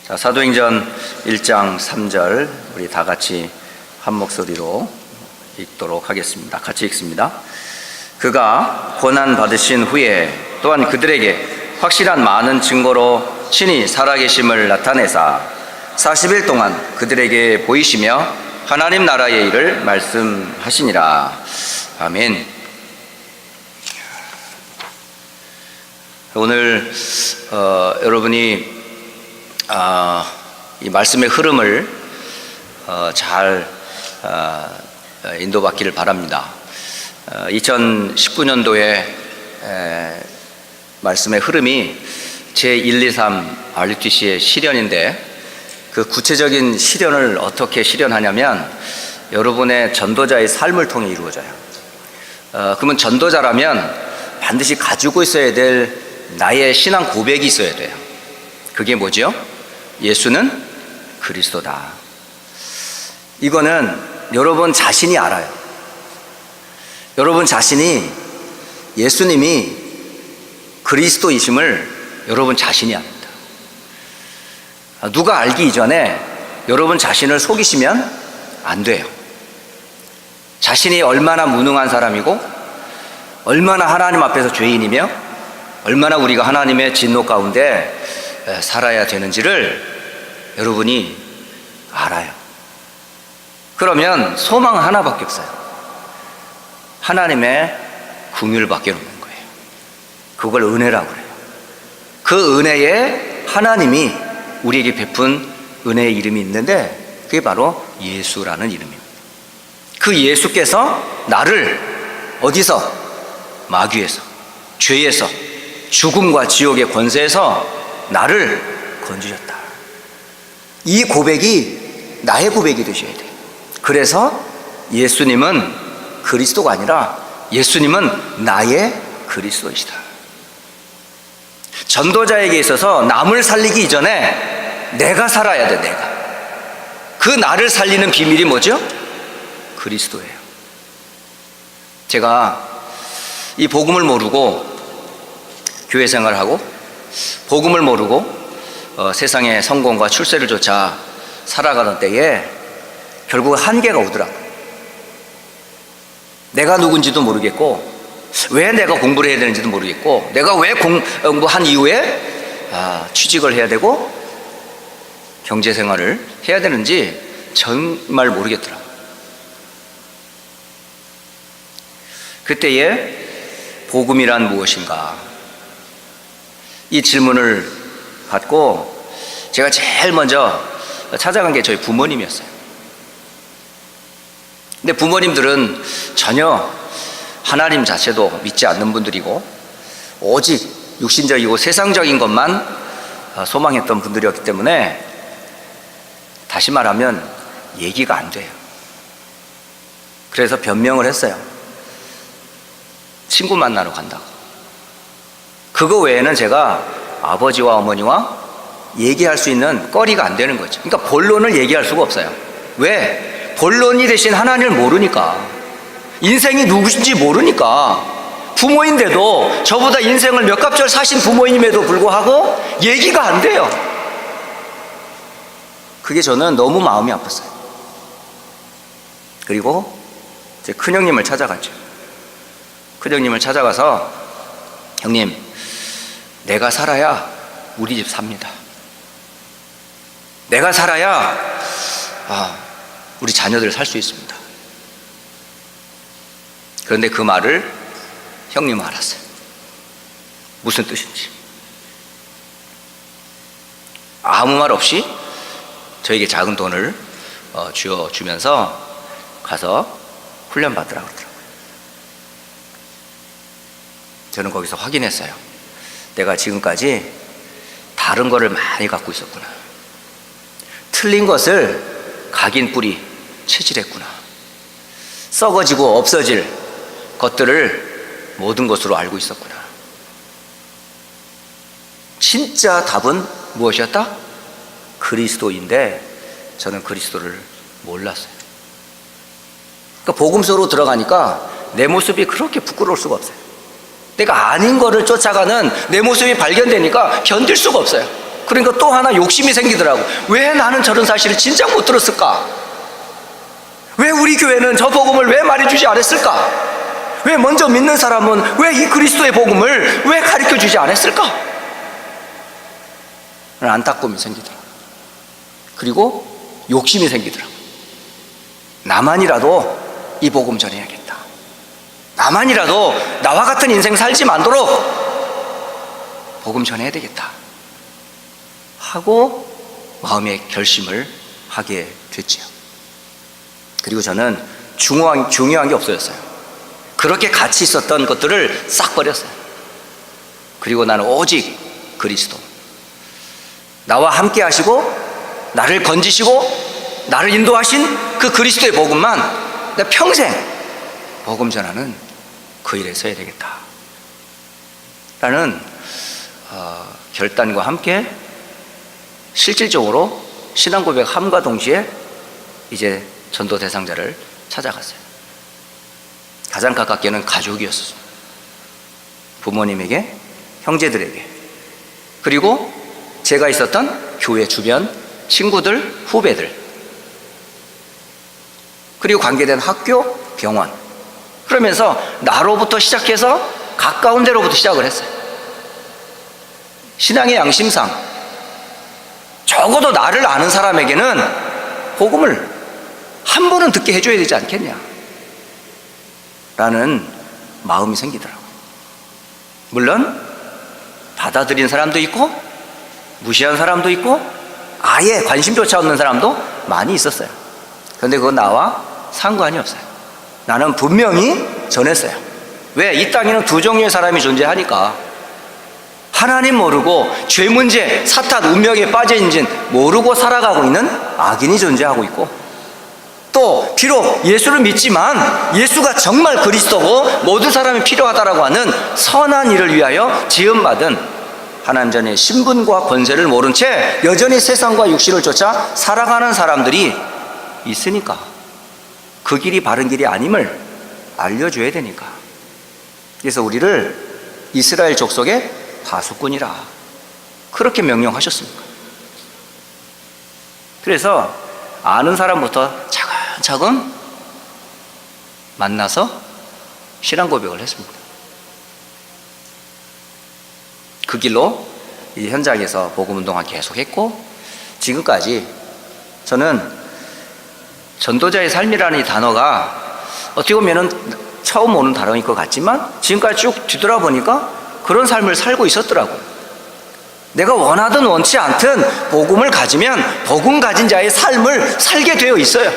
자, 사도행전 1장 3절 우리 다 같이 한 목소리로 읽도록 하겠습니다. 같이 읽습니다. 그가 고난 받으신 후에 또한 그들에게 확실한 많은 증거로 친히 살아계심을 나타내사 40일 동안 그들에게 보이시며 하나님 나라의 일을 말씀하시니라. 아멘. 오늘 여러분이 이 말씀의 흐름을 잘 인도받기를 바랍니다. 2019년도에 말씀의 흐름이 제123 RUTC의 실현인데, 그 구체적인 실현을 어떻게 실현하냐면 여러분의 전도자의 삶을 통해 이루어져요. 그러면 전도자라면 반드시 가지고 있어야 될 나의 신앙 고백이 있어야 돼요. 그게 뭐죠? 예수는 그리스도다. 이거는 여러분 자신이 알아요. 여러분 자신이 예수님이 그리스도이심을 여러분 자신이 압니다. 누가 알기 이전에 여러분 자신을 속이시면 안 돼요. 자신이 얼마나 무능한 사람이고 얼마나 하나님 앞에서 죄인이며 얼마나 우리가 하나님의 진노 가운데 살아야 되는지를 여러분이 알아요. 그러면 소망은 하나밖에 없어요. 하나님의 긍휼밖에 없는 거예요. 그걸 은혜라고 그래요. 그 은혜에 하나님이 우리에게 베푼 은혜의 이름이 있는데 그게 바로 예수라는 이름입니다. 그 예수께서 나를 어디서? 마귀에서, 죄에서, 죽음과 지옥의 권세에서 나를 건지셨다. 이 고백이 나의 고백이 되셔야 돼요. 그래서 예수님은 그리스도가 아니라 예수님은 나의 그리스도이시다. 전도자에게 있어서 남을 살리기 이전에 내가 살아야 돼. 내가. 그 나를 살리는 비밀이 뭐죠? 그리스도예요. 제가 이 복음을 모르고 교회 생활하고 복음을 모르고 세상의 성공과 출세를 쫓아 살아가던 때에 결국 한계가 오더라고요. 내가 누군지도 모르겠고 왜 내가 공부를 해야 되는지도 모르겠고 내가 왜 공부한 이후에 취직을 해야 되고 경제생활을 해야 되는지 정말 모르겠더라고요. 그때에 복음이란 무엇인가? 이 질문을 갖고 제가 제일 먼저 찾아간 게 저희 부모님이었어요. 근데 부모님들은 전혀 하나님 자체도 믿지 않는 분들이고 오직 육신적이고 세상적인 것만 소망했던 분들이었기 때문에 다시 말하면 얘기가 안 돼요. 그래서 변명을 했어요. 친구 만나러 간다고. 그거 외에는 제가 아버지와 어머니와 얘기할 수 있는 거리가 안 되는 거죠. 그러니까 본론을 얘기할 수가 없어요. 왜? 본론이 대신 하나님을 모르니까. 인생이 누구신지 모르니까. 부모인데도 저보다 인생을 몇 갑절 사신 부모님에도 불구하고 얘기가 안 돼요. 그게 저는 너무 마음이 아팠어요. 그리고 제 큰형님을 찾아갔죠. 큰형님을 찾아가서 형님, 내가 살아야 우리 집 삽니다. 내가 살아야 우리 자녀들 살 수 있습니다. 그런데 그 말을 형님은 알았어요. 무슨 뜻인지. 아무 말 없이 저에게 작은 돈을 쥐어주면서 가서 훈련 받으라고 그러더라고요. 저는 거기서 확인했어요. 내가 지금까지 다른 거를 많이 갖고 있었구나. 틀린 것을 각인 뿌리 체질했구나. 썩어지고 없어질 것들을 모든 것으로 알고 있었구나. 진짜 답은 무엇이었다? 그리스도인데 저는 그리스도를 몰랐어요. 그러니까 복음서로 들어가니까 내 모습이 그렇게 부끄러울 수가 없어요. 내가 아닌 거를 쫓아가는 내 모습이 발견되니까 견딜 수가 없어요. 그러니까 또 하나 욕심이 생기더라고. 왜 나는 저런 사실을 진짜 못 들었을까? 왜 우리 교회는 저 복음을 왜 말해주지 않았을까? 왜 먼저 믿는 사람은 왜 이 그리스도의 복음을 왜 가르쳐주지 않았을까? 안타까움이 생기더라고. 그리고 욕심이 생기더라고. 나만이라도 이 복음 전해야겠다. 나만이라도 나와 같은 인생 살지 않도록 복음 전해야 되겠다 하고 마음의 결심을 하게 됐지요. 그리고 저는 중요한 게 없어졌어요. 그렇게 같이 있었던 것들을 싹 버렸어요. 그리고 나는 오직 그리스도, 나와 함께 하시고 나를 건지시고 나를 인도하신 그 그리스도의 복음만 내 평생 복음 전하는 그 일에 서야 되겠다 라는 결단과 함께 실질적으로 신앙 고백함과 동시에 이제 전도 대상자를 찾아갔어요. 가장 가깝게는 가족이었어요. 부모님에게, 형제들에게, 그리고 제가 있었던 교회 주변 친구들, 후배들, 그리고 관계된 학교, 병원, 그러면서 나로부터 시작해서 가까운 데로부터 시작을 했어요. 신앙의 양심상 적어도 나를 아는 사람에게는 복음을 한 번은 듣게 해줘야 되지 않겠냐 라는 마음이 생기더라고요. 물론 받아들인 사람도 있고 무시한 사람도 있고 아예 관심조차 없는 사람도 많이 있었어요. 그런데 그건 나와 상관이 없어요. 나는 분명히 전했어요. 왜? 이 땅에는 두 종류의 사람이 존재하니까. 하나님 모르고 죄 문제, 사탄, 운명에 빠져있는지 모르고 살아가고 있는 악인이 존재하고 있고, 또 비록 예수를 믿지만 예수가 정말 그리스도고 모든 사람이 필요하다라고 하는 선한 일을 위하여 지음받은 하나님 전에 신분과 권세를 모른 채 여전히 세상과 육신을 쫓아 살아가는 사람들이 있으니까 그 길이 바른 길이 아님을 알려줘야 되니까. 그래서 우리를 이스라엘 족속의 파수꾼이라 그렇게 명령하셨습니다. 그래서 아는 사람부터 차근차근 만나서 신앙 고백을 했습니다. 그 길로 이 현장에서 복음운동을 계속했고, 지금까지 저는 전도자의 삶이라는 이 단어가 어떻게 보면 처음 오는 단어일 것 같지만 지금까지 쭉 뒤돌아보니까 그런 삶을 살고 있었더라고요. 내가 원하든 원치 않든 복음을 가지면 복음 가진 자의 삶을 살게 되어 있어요.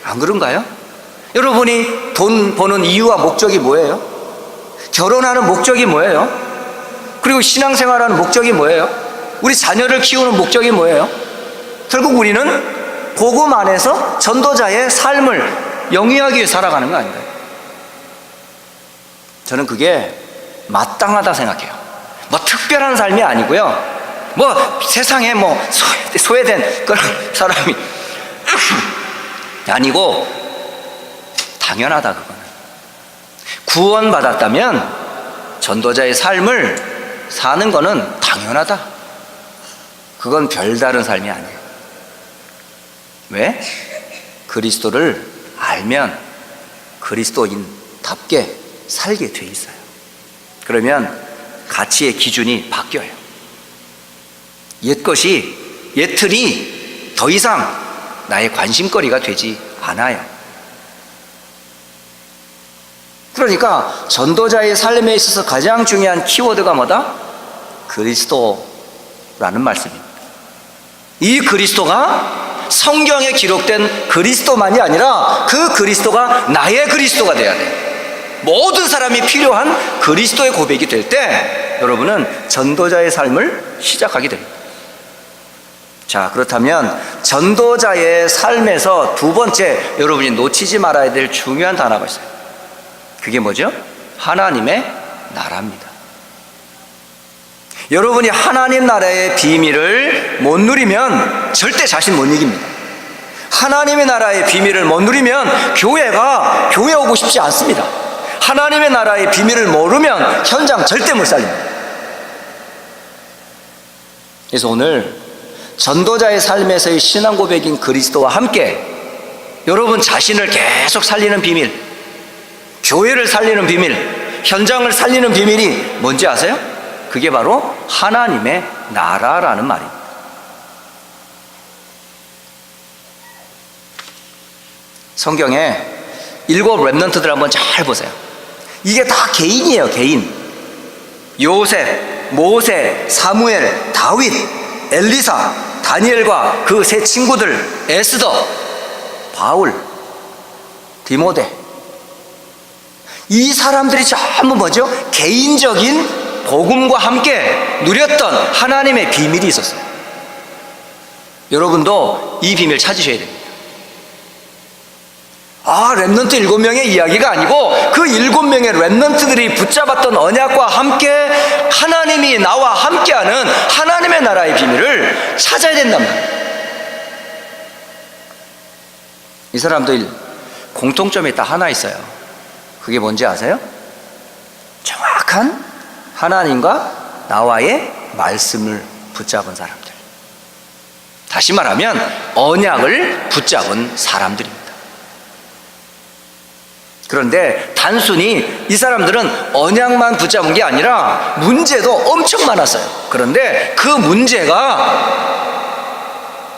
안 그런가요? 여러분이 돈 버는 이유와 목적이 뭐예요? 결혼하는 목적이 뭐예요? 그리고 신앙생활하는 목적이 뭐예요? 우리 자녀를 키우는 목적이 뭐예요? 결국 우리는 복음 안에서 전도자의 삶을 영위하기 위해 살아가는 거 아닌가요? 저는 그게 마땅하다 생각해요. 뭐 특별한 삶이 아니고요, 뭐 세상에 뭐 소외된 그런 사람이 아니고 당연하다. 그거는 구원받았다면 전도자의 삶을 사는 거는 당연하다. 그건 별다른 삶이 아니에요. 왜? 그리스도를 알면 그리스도인답게 살게 돼 있어요. 그러면 가치의 기준이 바뀌어요. 옛 틀이 더 이상 나의 관심거리가 되지 않아요. 그러니까 전도자의 삶에 있어서 가장 중요한 키워드가 뭐다? 그리스도라는 말씀입니다. 이 그리스도가 성경에 기록된 그리스도만이 아니라 그 그리스도가 나의 그리스도가 돼야 돼. 모든 사람이 필요한 그리스도의 고백이 될 때 여러분은 전도자의 삶을 시작하게 됩니다. 자, 그렇다면 전도자의 삶에서 두 번째 여러분이 놓치지 말아야 될 중요한 단어가 있어요. 그게 뭐죠? 하나님의 나라입니다. 여러분이 하나님 나라의 비밀을 못 누리면 절대 자신 못 이깁니다. 하나님의 나라의 비밀을 못 누리면 교회 오고 싶지 않습니다. 하나님의 나라의 비밀을 모르면 현장 절대 못 살립니다. 그래서 오늘 전도자의 삶에서의 신앙 고백인 그리스도와 함께 여러분 자신을 계속 살리는 비밀, 교회를 살리는 비밀, 현장을 살리는 비밀이 뭔지 아세요? 그게 바로 하나님의 나라라는 말입니다. 성경에 7 렘넌트들 한번 잘 보세요. 이게 다 개인이에요. 개인. 요셉, 모세, 사무엘, 다윗, 엘리사, 다니엘과 그 세 친구들, 에스더, 바울, 디모데. 이 사람들이 전부 뭐죠? 개인적인 복음과 함께 누렸던 하나님의 비밀이 있었어요. 여러분도 이 비밀 찾으셔야 됩니다. 렘넌트 7명의 이야기가 아니고 그 7명의 렘넌트들이 붙잡았던 언약과 함께 하나님이 나와 함께하는 하나님의 나라의 비밀을 찾아야 된단 말이에요. 이 사람들 공통점이 딱 하나 있어요. 그게 뭔지 아세요? 정확한 하나님과 나와의 말씀을 붙잡은 사람들. 다시 말하면 언약을 붙잡은 사람들입니다. 그런데 단순히 이 사람들은 언약만 붙잡은 게 아니라 문제도 엄청 많았어요. 그런데 그 문제가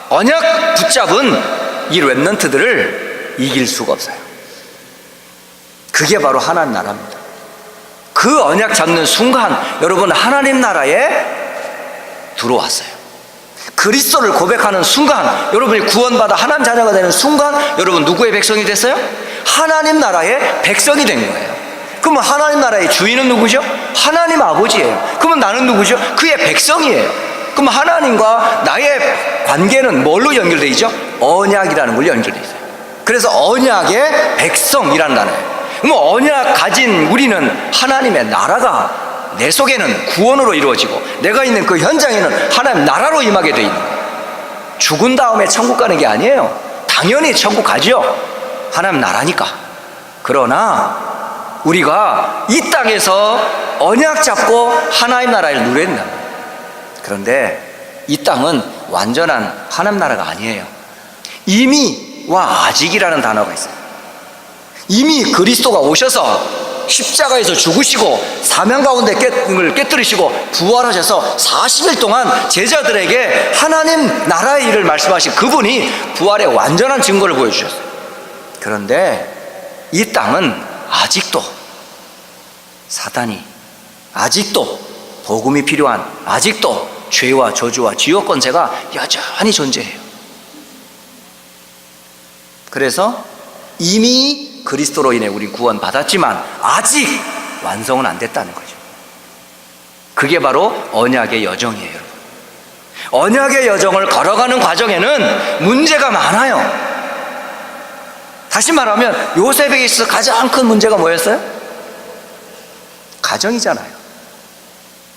언약 붙잡은 이 렘넌트들을 이길 수가 없어요. 그게 바로 하나님 나라입니다. 그 언약 잡는 순간 여러분 하나님 나라에 들어왔어요. 그리스도를 고백하는 순간 여러분이 구원받아 하나님 자녀가 되는 순간 여러분 누구의 백성이 됐어요? 하나님 나라의 백성이 된 거예요. 그러면 하나님 나라의 주인은 누구죠? 하나님 아버지예요. 그러면 나는 누구죠? 그의 백성이에요. 그럼 하나님과 나의 관계는 뭘로 연결되어 있죠? 언약이라는 걸로 연결되어 있어요. 그래서 언약의 백성이라는 단어예요. 그럼 언약 가진 우리는 하나님의 나라가 내 속에는 구원으로 이루어지고 내가 있는 그 현장에는 하나님 나라로 임하게 되어 있는 거예요. 죽은 다음에 천국 가는 게 아니에요. 당연히 천국 가죠. 하나님 나라니까. 그러나 우리가 이 땅에서 언약 잡고 하나님 나라를 누려야 된다. 그런데 이 땅은 완전한 하나님 나라가 아니에요. 이미와 아직이라는 단어가 있어요. 이미 그리스도가 오셔서 십자가에서 죽으시고 사명 가운데 깨뜨리시고 부활하셔서 40일 동안 제자들에게 하나님 나라의 일을 말씀하신 그분이 부활의 완전한 증거를 보여주셨어요. 그런데 이 땅은 아직도 사단이, 아직도 복음이 필요한, 아직도 죄와 저주와 지옥 권세가 여전히 존재해요. 그래서 이미 그리스도로 인해 우리 구원 받았지만 아직 완성은 안 됐다는 거죠. 그게 바로 언약의 여정이에요, 여러분. 언약의 여정을 걸어가는 과정에는 문제가 많아요. 다시 말하면 요셉에게 있어서 가장 큰 문제가 뭐였어요? 가정이잖아요.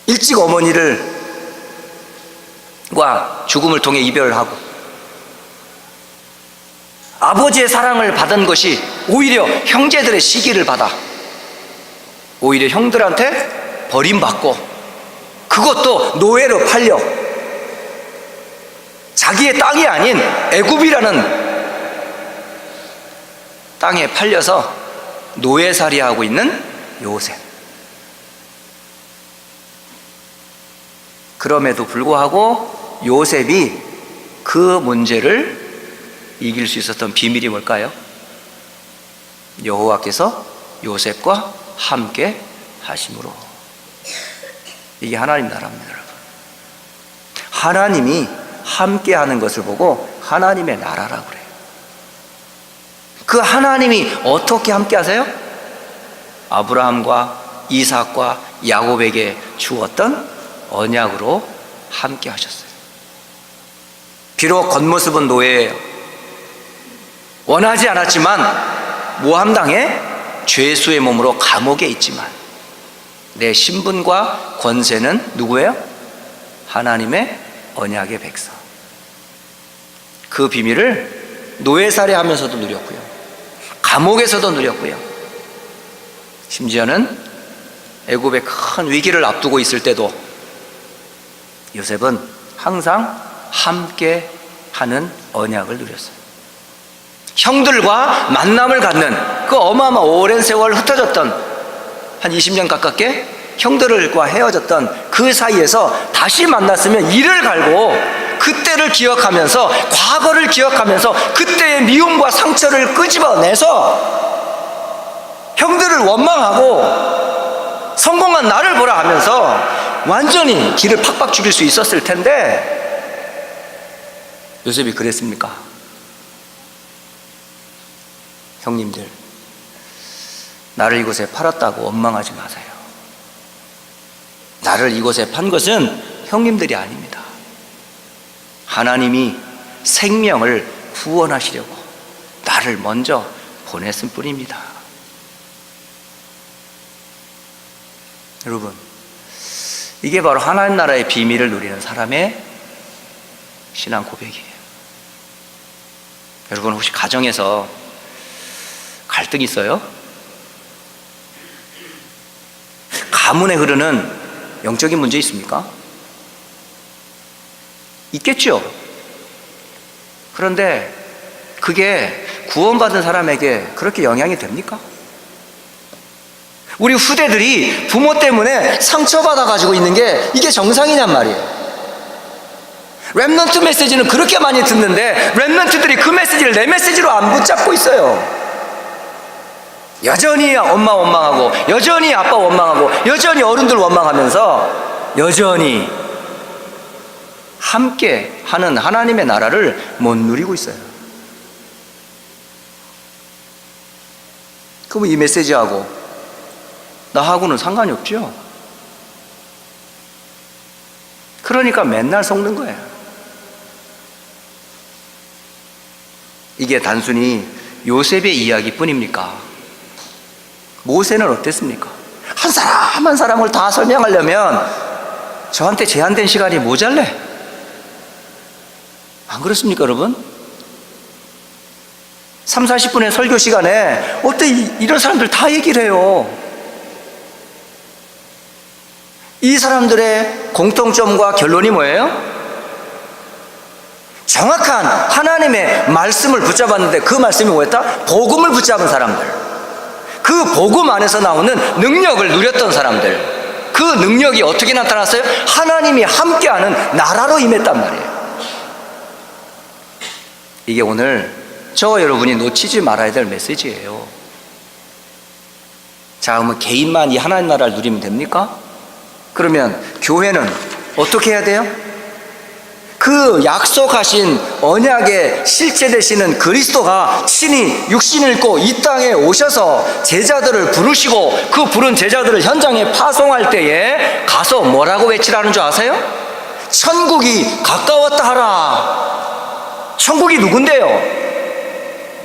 일찍 어머니를 죽음을 통해 이별을 하고 아버지의 사랑을 받은 것이 오히려 형제들의 시기를 받아 오히려 형들한테 버림받고 그것도 노예로 팔려 자기의 땅이 아닌 애굽이라는 땅에 팔려서 노예살이하고 있는 요셉. 그럼에도 불구하고 요셉이 그 문제를 이길 수 있었던 비밀이 뭘까요? 여호와께서 요셉과 함께 하심으로. 이게 하나님 나라입니다, 여러분. 하나님이 함께 하는 것을 보고 하나님의 나라라고 그래요. 그 하나님이 어떻게 함께 하세요? 아브라함과 이삭과 야곱에게 주었던 언약으로 함께 하셨어요. 비록 겉모습은 노예예요. 원하지 않았지만 모함당해 죄수의 몸으로 감옥에 있지만 내 신분과 권세는 누구예요? 하나님의 언약의 백성. 그 비밀을 노예살이하면서도 누렸고요, 감옥에서도 누렸고요, 심지어는 애굽의 큰 위기를 앞두고 있을 때도 요셉은 항상 함께 하는 언약을 누렸어요. 형들과 만남을 갖는 그 어마어마한 오랜 세월 흩어졌던 한 20년 가깝게 형들과 헤어졌던 그 사이에서 다시 만났으면 이를 갈고 그때를 기억하면서, 과거를 기억하면서 그때의 미움과 상처를 끄집어내서 형들을 원망하고 성공한 나를 보라 하면서 완전히 길을 팍팍 죽일 수 있었을 텐데, 요셉이 그랬습니까? 형님들, 나를 이곳에 팔았다고 원망하지 마세요. 나를 이곳에 판 것은 형님들이 아닙니다. 하나님이 생명을 구원하시려고 나를 먼저 보냈을 뿐입니다. 여러분, 이게 바로 하나님 나라의 비밀을 누리는 사람의 신앙 고백이에요. 여러분, 혹시 가정에서 갈등이 있어요? 가문에 흐르는 영적인 문제 있습니까? 있겠죠. 그런데 그게 구원받은 사람에게 그렇게 영향이 됩니까? 우리 후대들이 부모 때문에 상처받아 가지고 있는 게 이게 정상이냔 말이에요. 렘넌트 메시지는 그렇게 많이 듣는데 렘넌트들이 그 메시지를 내 메시지로 안 붙잡고 있어요. 여전히 엄마 원망하고, 여전히 아빠 원망하고, 여전히 어른들 원망하면서 여전히 함께 하는 하나님의 나라를 못 누리고 있어요. 그럼 이 메시지하고 나하고는 상관이 없죠. 그러니까 맨날 속는 거예요. 이게 단순히 요셉의 이야기뿐입니까? 모세는 어땠습니까? 한 사람 한 사람을 다 설명하려면 저한테 제한된 시간이 모자래. 안 그렇습니까, 여러분? 3, 40분의 설교 시간에 어떻게 이런 사람들 다 얘기를 해요? 이 사람들의 공통점과 결론이 뭐예요? 정확한 하나님의 말씀을 붙잡았는데 그 말씀이 뭐였다? 복음을 붙잡은 사람들, 그 복음 안에서 나오는 능력을 누렸던 사람들, 그 능력이 어떻게 나타났어요? 하나님이 함께하는 나라로 임했단 말이에요. 이게 오늘 저와 여러분이 놓치지 말아야 될 메시지예요. 자, 그러면 개인만 이 하나님 나라를 누리면 됩니까? 그러면 교회는 어떻게 해야 돼요? 그 약속하신 언약의 실제 되시는 그리스도가 친히 육신을 입고 이 땅에 오셔서 제자들을 부르시고 그 부른 제자들을 현장에 파송할 때에 가서 뭐라고 외치라는 줄 아세요? 천국이 가까웠다 하라. 천국이 누군데요?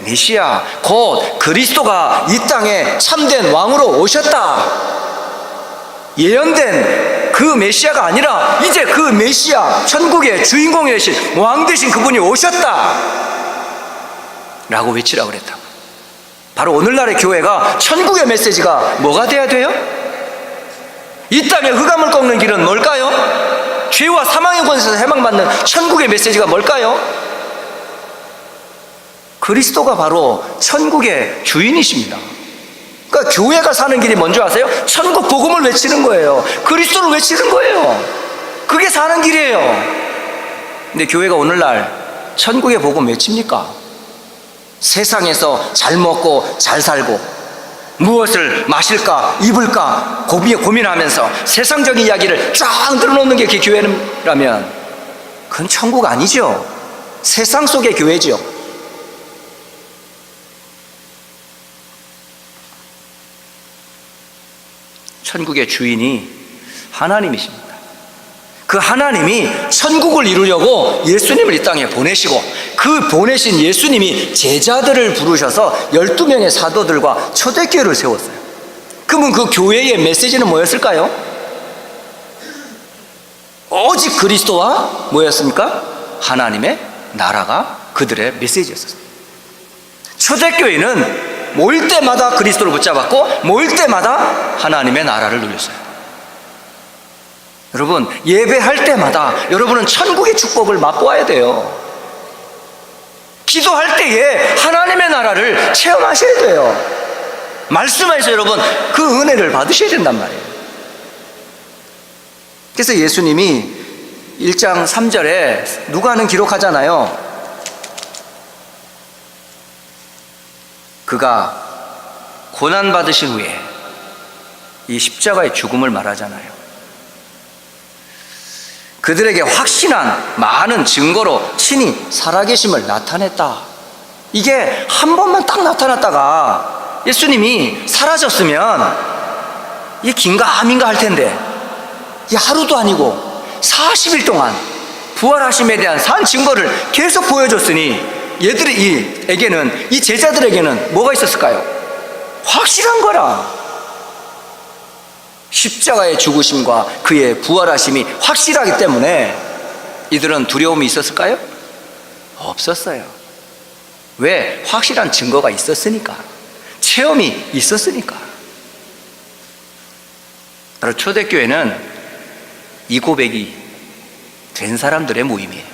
메시아, 곧 그리스도가 이 땅에 참된 왕으로 오셨다. 예언된 그 메시아가 아니라 이제 그 메시아, 천국의 주인공이 되신 왕 되신 그분이 오셨다 라고 외치라고 그랬다. 바로 오늘날의 교회가 천국의 메시지가 뭐가 돼야 돼요? 이 땅에 흑암을 꺾는 길은 뭘까요? 죄와 사망의 권세에서 해방받는 천국의 메시지가 뭘까요? 그리스도가 바로 천국의 주인이십니다. 그러니까 교회가 사는 길이 뭔지 아세요? 천국 복음을 외치는 거예요. 그리스도를 외치는 거예요. 그게 사는 길이에요. 근데 교회가 오늘날 천국의 복음 외칩니까? 세상에서 잘 먹고 잘 살고 무엇을 마실까 입을까 고민하면서 세상적인 이야기를 쫙 늘어놓는 게 교회라면 그건 천국 아니죠. 세상 속의 교회죠. 천국의 주인이 하나님이십니다. 그 하나님이 천국을 이루려고 예수님을 이 땅에 보내시고 그 보내신 예수님이 제자들을 부르셔서 12명의 사도들과 초대교회를 세웠어요. 그러면 그 교회의 메시지는 뭐였을까요? 오직 그리스도와 뭐였습니까? 하나님의 나라가 그들의 메시지였어요. 초대교회는 모일 때마다 그리스도를 붙잡았고 모일 때마다 하나님의 나라를 누렸어요. 여러분, 예배할 때마다 여러분은 천국의 축복을 맛보아야 돼요. 기도할 때에 하나님의 나라를 체험하셔야 돼요. 말씀에서 여러분 그 은혜를 받으셔야 된단 말이에요. 그래서 예수님이 1장 3절에 누가는 기록하잖아요. 그가 고난받으신 후에 이 십자가의 죽음을 말하잖아요. 그들에게 확신한 많은 증거로 친히 살아계심을 나타냈다. 이게 한 번만 딱 나타났다가 예수님이 사라졌으면 이게 긴가 아닌가 할 텐데, 이게 하루도 아니고 40일 동안 부활하심에 대한 산 증거를 계속 보여줬으니 얘들에게는, 이 제자들에게는 뭐가 있었을까요? 확실한 거라. 십자가의 죽으심과 그의 부활하심이 확실하기 때문에 이들은 두려움이 있었을까요? 없었어요. 왜? 확실한 증거가 있었으니까, 체험이 있었으니까. 바로 초대교회는 이 고백이 된 사람들의 모임이에요.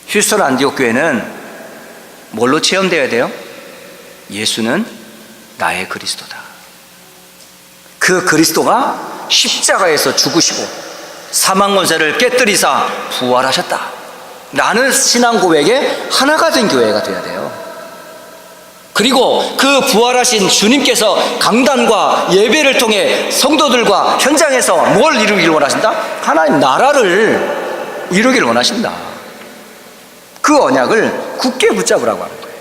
휴스턴 안디옥 교회는 뭘로 체험되어야 돼요? 예수는 나의 그리스도다. 그 그리스도가 십자가에서 죽으시고 사망 권세를 깨뜨리사 부활하셨다 라는 신앙 고백에 하나가 된 교회가 되어야 돼요. 그리고 그 부활하신 주님께서 강단과 예배를 통해 성도들과 현장에서 뭘 이루기를 원하신다? 하나님 나라를 이루기를 원하신다. 그 언약을 굳게 붙잡으라고 하는 거예요.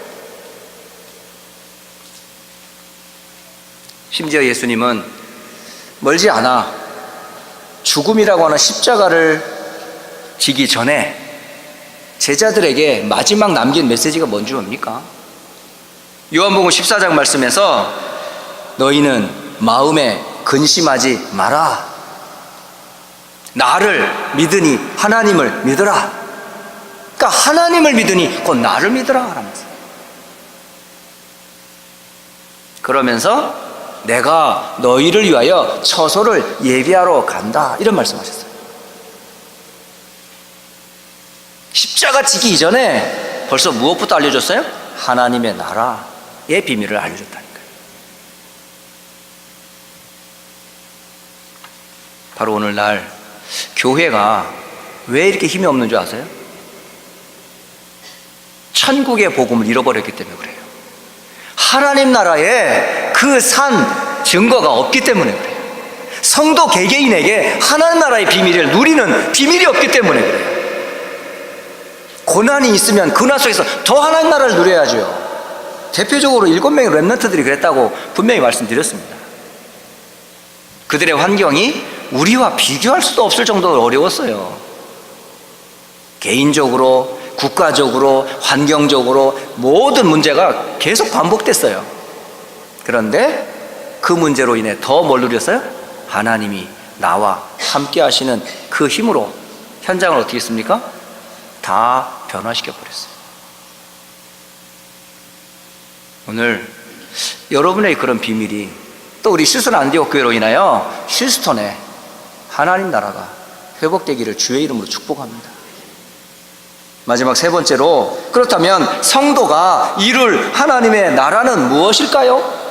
심지어 예수님은 멀지 않아 죽음이라고 하는 십자가를 지기 전에 제자들에게 마지막 남긴 메시지가 뭔지 뭡니까? 요한복음 14장 말씀에서 너희는 마음에 근심하지 마라. 나를 믿으니 하나님을 믿으라. 그러니까 하나님을 믿으니 곧 나를 믿으라 하면서, 그러면서 내가 너희를 위하여 처소를 예비하러 간다 이런 말씀하셨어요. 십자가 지기 이전에 벌써 무엇부터 알려줬어요? 하나님의 나라의 비밀을 알려줬다니까요. 바로 오늘날 교회가 왜 이렇게 힘이 없는 줄 아세요? 천국의 복음을 잃어버렸기 때문에 그래요. 하나님 나라에 그 산 증거가 없기 때문에 그래요. 성도 개개인에게 하나님 나라의 비밀을 누리는 비밀이 없기 때문에 그래요. 고난이 있으면 고난 속에서 더 하나님 나라를 누려야죠. 대표적으로 7명의 렘넌트들이 그랬다고 분명히 말씀드렸습니다. 그들의 환경이 우리와 비교할 수도 없을 정도로 어려웠어요. 개인적으로, 국가적으로, 환경적으로 모든 문제가 계속 반복됐어요. 그런데 그 문제로 인해 더 뭘 누렸어요? 하나님이 나와 함께 하시는 그 힘으로 현장을 어떻게 했습니까? 다 변화시켜 버렸어요. 오늘 여러분의 그런 비밀이 또 우리 휴스턴 안디옥 교회로 인하여 휴스턴에 하나님 나라가 회복되기를 주의 이름으로 축복합니다. 마지막 세 번째로, 그렇다면 성도가 이룰 하나님의 나라는 무엇일까요?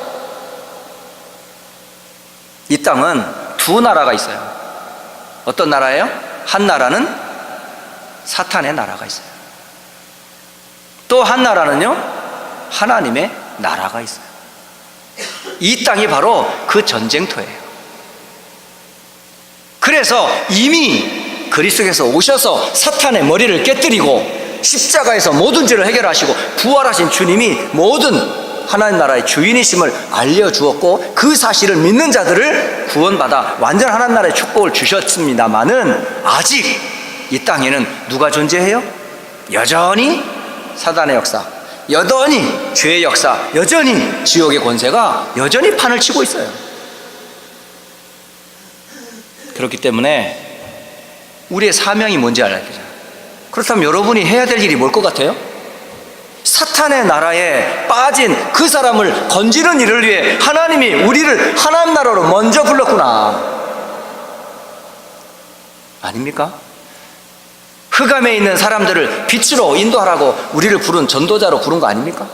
이 땅은 두 나라가 있어요. 어떤 나라예요? 한 나라는 사탄의 나라가 있어요. 또 한 나라는요, 하나님의 나라가 있어요. 이 땅이 바로 그 전쟁터예요. 그래서 이미 그리스도께서 오셔서 사탄의 머리를 깨뜨리고 십자가에서 모든 죄를 해결하시고 부활하신 주님이 모든 하나님 나라의 주인이심을 알려주었고, 그 사실을 믿는 자들을 구원받아 완전 하나님 나라의 축복을 주셨습니다마는 아직 이 땅에는 누가 존재해요? 여전히 사단의 역사, 여전히 죄의 역사, 여전히 지옥의 권세가 여전히 판을 치고 있어요. 그렇기 때문에 우리의 사명이 뭔지 알아야 되잖아요. 그렇다면 여러분이 해야 될 일이 뭘 것 같아요? 사탄의 나라에 빠진 그 사람을 건지는 일을 위해 하나님이 우리를 하나님 나라로 먼저 불렀구나. 아닙니까? 흑암에 있는 사람들을 빛으로 인도하라고 우리를 부른 전도자로 부른 거 아닙니까?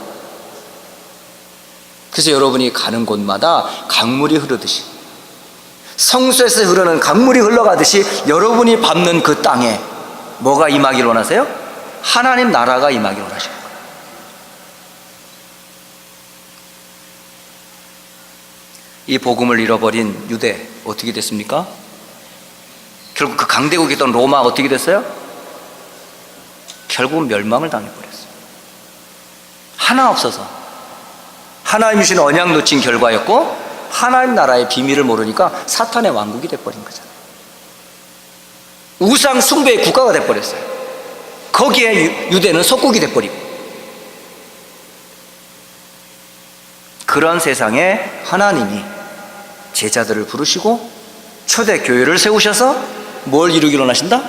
그래서 여러분이 가는 곳마다 강물이 흐르듯이, 성소에서 흐르는 강물이 흘러가듯이 여러분이 밟는 그 땅에 뭐가 임하기를 원하세요? 하나님 나라가 임하기를 원하시는 거예요. 이 복음을 잃어버린 유대 어떻게 됐습니까? 결국 그 강대국이었던 로마가 어떻게 됐어요? 결국은 멸망을 당해버렸어요. 하나 없어서 하나님 주신 언약 놓친 결과였고, 하나님 나라의 비밀을 모르니까 사탄의 왕국이 돼버린 거잖아요. 우상 숭배의 국가가 돼버렸어요. 거기에 유대는 속국이 돼버리고, 그런 세상에 하나님이 제자들을 부르시고 초대 교회를 세우셔서 뭘 이루기로 하신다?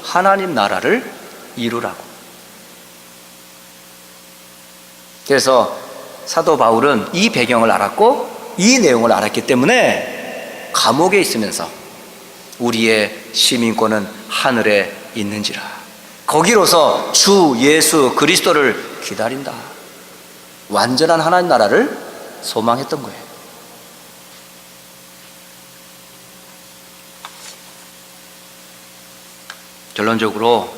하나님 나라를 이루라고. 그래서 사도 바울은 이 배경을 알았고 이 내용을 알았기 때문에 감옥에 있으면서 우리의 시민권은 하늘에 있는지라, 거기로서 주 예수 그리스도를 기다린다, 완전한 하나님 나라를 소망했던 거예요. 결론적으로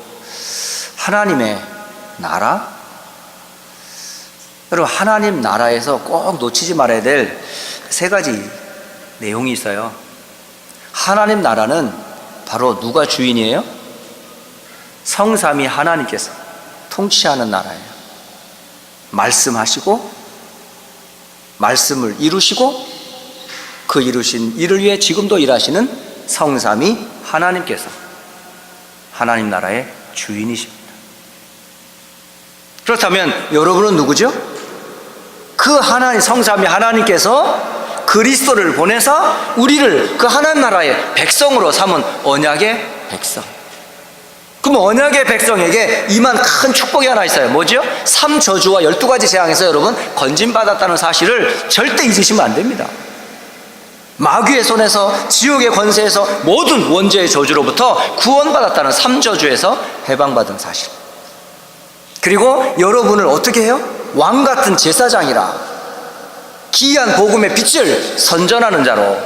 하나님의 나라, 여러분 하나님 나라에서 꼭 놓치지 말아야 될 세 가지 내용이 있어요. 하나님 나라는 바로 누가 주인이에요? 성삼위 하나님께서 통치하는 나라예요. 말씀하시고 말씀을 이루시고 그 이루신 일을 위해 지금도 일하시는 성삼위 하나님께서 하나님 나라의 주인이십니다. 그렇다면 여러분은 누구죠? 그 하나님, 성삼위 하나님께서 그리스도를 보내서 우리를 그 하나님 나라의 백성으로 삼은 언약의 백성. 그럼 언약의 백성에게 임한 큰 축복이 하나 있어요. 뭐죠? 3저주와 12가지 재앙에서 여러분 건진받았다는 사실을 절대 잊으시면 안 됩니다. 마귀의 손에서, 지옥의 권세에서, 모든 원죄의 저주로부터 구원받았다는 3저주에서 해방받은 사실. 그리고 여러분을 어떻게 해요? 왕같은 제사장이라 기이한 복음의 빛을 선전하는 자로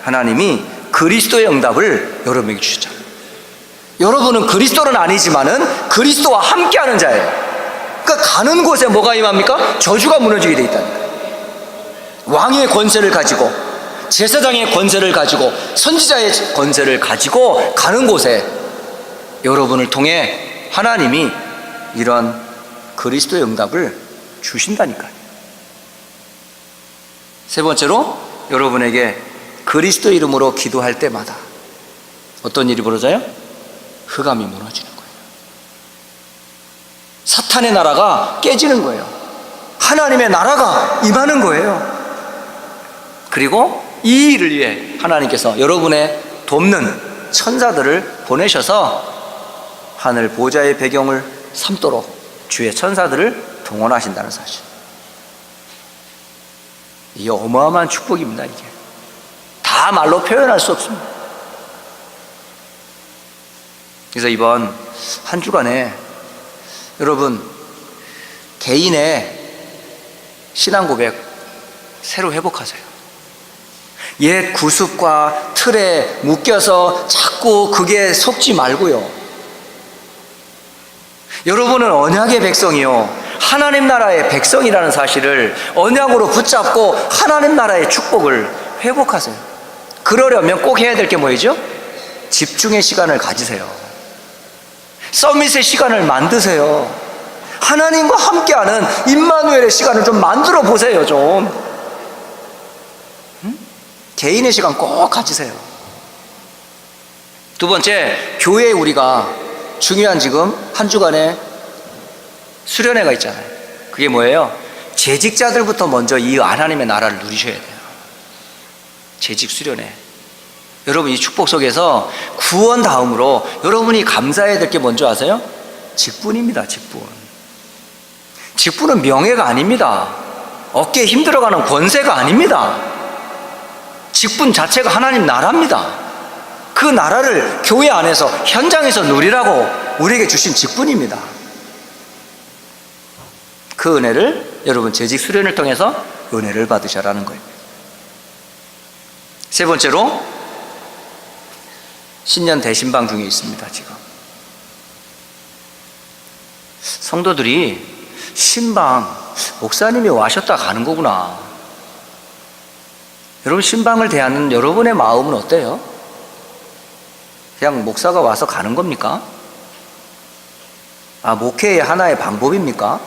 하나님이 그리스도의 응답을 여러분에게 주셨잖아요. 여러분은 그리스도는 아니지만은 그리스도와 함께하는 자예요. 그러니까 가는 곳에 뭐가 임합니까? 저주가 무너지게 돼 있다니까요. 왕의 권세를 가지고, 제사장의 권세를 가지고, 선지자의 권세를 가지고 가는 곳에 여러분을 통해 하나님이 이런 그리스도의 응답을 주신다니까요. 세 번째로, 여러분에게 그리스도 이름으로 기도할 때마다 어떤 일이 벌어져요? 흑암이 무너지는 거예요. 사탄의 나라가 깨지는 거예요. 하나님의 나라가 임하는 거예요. 그리고 이 일을 위해 하나님께서 여러분의 돕는 천사들을 보내셔서 하늘 보좌의 배경을 삼도록 주의 천사들을 동원하신다는 사실. 이게 어마어마한 축복입니다. 이게 다 말로 표현할 수 없습니다. 그래서 이번 한 주간에 여러분 개인의 신앙 고백 새로 회복하세요. 옛 구습과 틀에 묶여서 자꾸 그게 속지 말고요. 여러분은 언약의 백성이요, 하나님 나라의 백성이라는 사실을 언약으로 붙잡고 하나님 나라의 축복을 회복하세요. 그러려면 꼭 해야 될 게 뭐이죠? 집중의 시간을 가지세요. 서밋의 시간을 만드세요. 하나님과 함께하는 임마누엘의 시간을 좀 만들어 보세요. 좀 개인의 시간 꼭 가지세요. 두 번째, 교회에 우리가 중요한 지금 한 주간에 수련회가 있잖아요. 그게 뭐예요? 재직자들부터 먼저 이 하나님의 나라를 누리셔야 돼요. 재직 수련회. 여러분 이 축복 속에서 구원 다음으로 여러분이 감사해야 될 게 뭔지 아세요? 직분입니다. 직분. 직분은 명예가 아닙니다. 어깨에 힘들어가는 권세가 아닙니다. 직분 자체가 하나님 나라입니다. 그 그 나라를 교회 안에서 현장에서 누리라고 우리에게 주신 직분입니다. 그 은혜를 여러분 재직 수련을 통해서 은혜를 받으셔라는 거예요. 세 번째로 신년 대신방 중에 있습니다. 지금 성도들이 신방 목사님이 와셨다 가는 거구나. 여러분 신방을 대하는 여러분의 마음은 어때요? 그냥 목사가 와서 가는 겁니까? 목회의 하나의 방법입니까?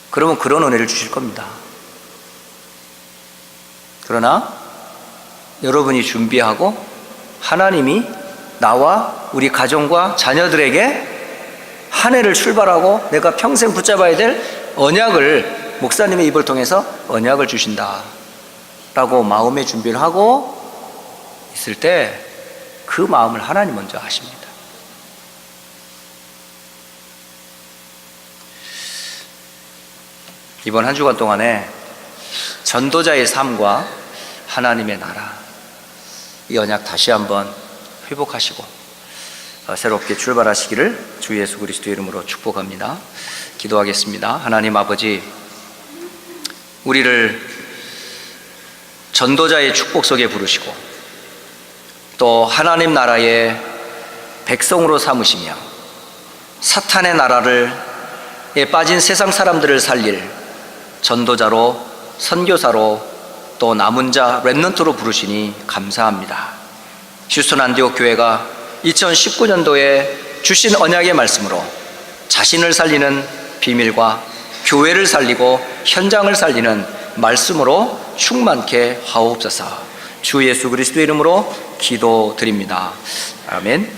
그러면 그런 은혜를 주실 겁니다. 그러나 여러분이 준비하고 하나님이 나와 우리 가정과 자녀들에게 한 해를 출발하고 내가 평생 붙잡아야 될 언약을 목사님의 입을 통해서 언약을 주신다 라고 마음의 준비를 하고 있을 때 그 마음을 하나님 먼저 아십니다. 이번 한 주간 동안에 전도자의 삶과 하나님의 나라, 이 언약 다시 한번 회복하시고 새롭게 출발하시기를 주 예수 그리스도의 이름으로 축복합니다. 기도하겠습니다. 하나님 아버지, 우리를 전도자의 축복 속에 부르시고 또 하나님 나라의 백성으로 삼으시며 사탄의 나라를 빠진 세상 사람들을 살릴 전도자로, 선교사로, 또 남은 자 렘넌트로 부르시니 감사합니다. 휴스턴 안디옥 교회가 2019년도에 주신 언약의 말씀으로 자신을 살리는 비밀과 교회를 살리고 현장을 살리는 말씀으로 충만케 하옵소서. 주 예수 그리스도의 이름으로 기도드립니다. 아멘.